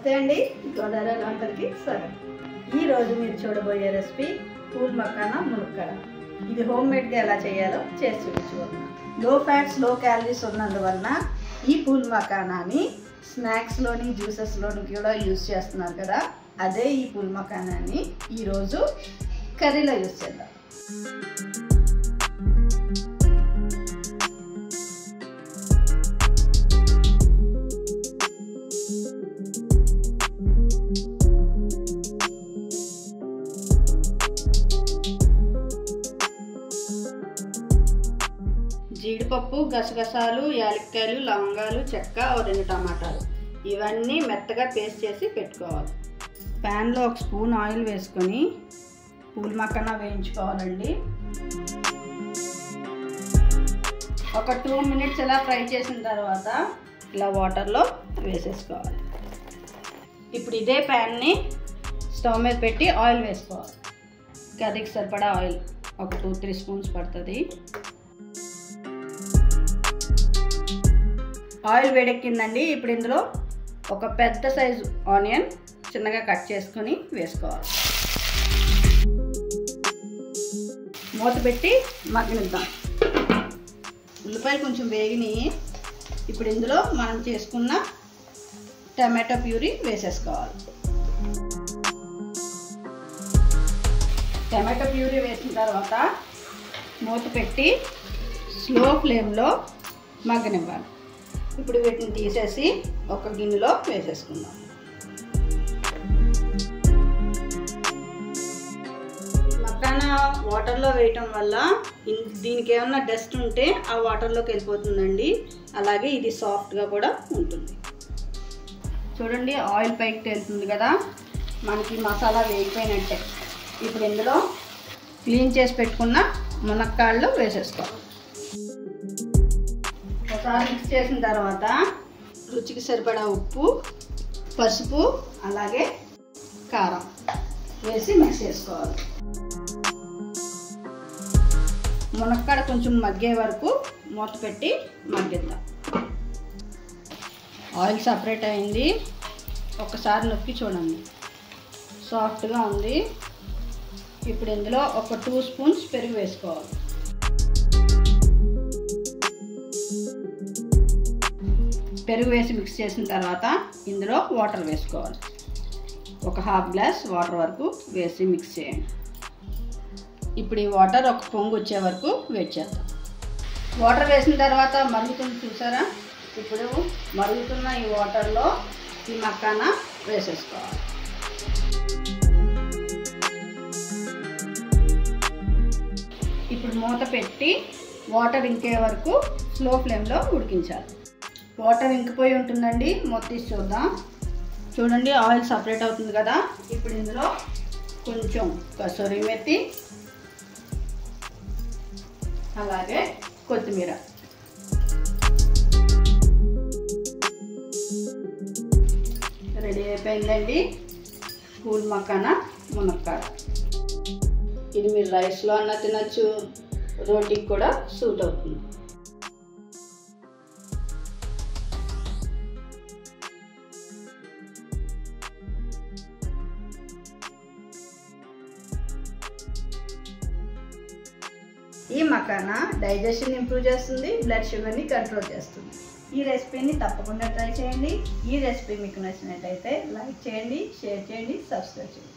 నమస్తే అండి, గోదావరి వంటలకి స్వాగతం. ఈరోజు మీరు చూడబోయే రెసిపీ పూల్ మకానా మునక్కాడ. ఇది హోమ్ మేడ్గా ఎలా చేయాలో చేసి చూపించబోతున్నాను. లో ఫ్యాట్స్ లో క్యాలరీస్ ఉన్నందువలన ఈ పూల్ మకానాని స్నాక్స్లోని జ్యూసెస్లోని కూడా యూజ్ చేస్తున్నారు కదా, అదే ఈ పూల్ మకానాని ఈరోజు కర్రీలో యూజ్ చేద్దాం. జీడిపప్పు, గసగసాలు, యాలక్కాయలు, లవంగాలు, చెక్క, 2 టమాటాలు ఇవన్నీ మెత్తగా పేస్ట్ చేసి పెట్టుకోవాలి. ప్యాన్లో 1 స్పూన్ ఆయిల్ వేసుకొని పూల్ మకానా వేయించుకోవాలండి. ఒక 2 మినిట్స్ ఇలా ఫ్రై చేసిన తర్వాత ఇలా వాటర్లో వేసేసుకోవాలి. ఇప్పుడు ఇదే ప్యాన్ని స్టవ్ మీద పెట్టి ఆయిల్ వేసుకోవాలి. కర్రీకి సరిపడా ఆయిల్ ఒక 2-3 స్పూన్స్ పడుతుంది. ఆయిల్ వేడెక్కిందండి. ఇప్పుడు ఇందులో ఒక పెద్ద సైజు ఆనియన్ చిన్నగా కట్ చేసుకొని వేసుకోవాలి. మూత పెట్టి మగ్గనిద్దాం. ఉల్లిపాయలు కొంచెం వేగినాయి. ఇప్పుడు ఇందులో మనం చేసుకున్న టమాటో ప్యూరీ వేసేసుకోవాలి. టమాటో ప్యూరీ వేసిన తర్వాత మూత పెట్టి స్లో ఫ్లేమ్లో మగ్గనివ్వాలి. ఇప్పుడు వీటిని తీసేసి ఒక గిన్నెలో వేసేసుకుందాం. మకానా వాటర్లో వేయటం వల్ల దీనికి ఏమన్నా డస్ట్ ఉంటే ఆ వాటర్లోకి వెళ్ళిపోతుందండి. అలాగే ఇది సాఫ్ట్గా కూడా ఉంటుంది. చూడండి, ఆయిల్ పైకి తేలుతుంది కదా, మనకి మసాలా వేగిపోయినట్టే. ఇప్పుడు ఇందులో క్లీన్ చేసి పెట్టుకున్న మునక్కాళ్ళు వేసేసుకోవాలి. ఒకసారి మిక్స్ చేసిన తర్వాత రుచికి సరిపడా ఉప్పు, పసుపు, అలాగే కారం వేసి మిక్స్ చేసుకోవాలి. మునక్కాడ కొంచెం మగ్గే వరకు మూత పెట్టి మగ్గిద్దాం. ఆయిల్ సపరేట్ అయింది. ఒకసారి నొక్కి చూడండి, సాఫ్ట్గా ఉంది. ఇప్పుడు ఇందులో ఒక 2 స్పూన్స్ పెరుగు వేసుకోవాలి. పెరుగు వేసి మిక్స్ చేసిన తర్వాత ఇందులో వాటర్ వేసుకోవాలి. ఒక 1/2 గ్లాస్ వాటర్ వరకు వేసి మిక్స్ చేయండి. ఇప్పుడు ఈ వాటర్ ఒక పొంగు వచ్చే వరకు వెయిట్ చేద్దాం. వాటర్ వేసిన తర్వాత మరుగుతుంది చూసారా. ఇప్పుడు మరుగుతున్న ఈ వాటర్లో ఈ మకానా వేసేసుకోవాలి. ఇప్పుడు మూత పెట్టి వాటర్ ఇంకే వరకు స్లో ఫ్లేమ్లో ఉడికించాలి. వాటర్ ఇంకిపోయి ఉంటుందండి. మూత తీసి చూద్దాం. చూడండి, ఆయిల్ సపరేట్ అవుతుంది కదా. ఇప్పుడు ఇందులో కొంచెం కసూరి మెత్తి, అలాగే కొత్తిమీర రెడీ అయిపోయిందండి. పూల్ మకానా మునక్కాడ. ఇది మీరు రైస్లో అన్న తినచ్చు, రోటీకి కూడా సూట్ అవుతుంది. ఈ మకానా డైజెషన్ ఇంప్రూవ్ చేస్తుంది, బ్లడ్ షుగర్ని కంట్రోల్ చేస్తుంది. ఈ రెసిపీని తప్పకుండా ట్రై చేయండి. ఈ రెసిపీ మీకు నచ్చినట్టయితే లైక్ చేయండి, షేర్ చేయండి, సబ్స్క్రైబ్ చేయండి.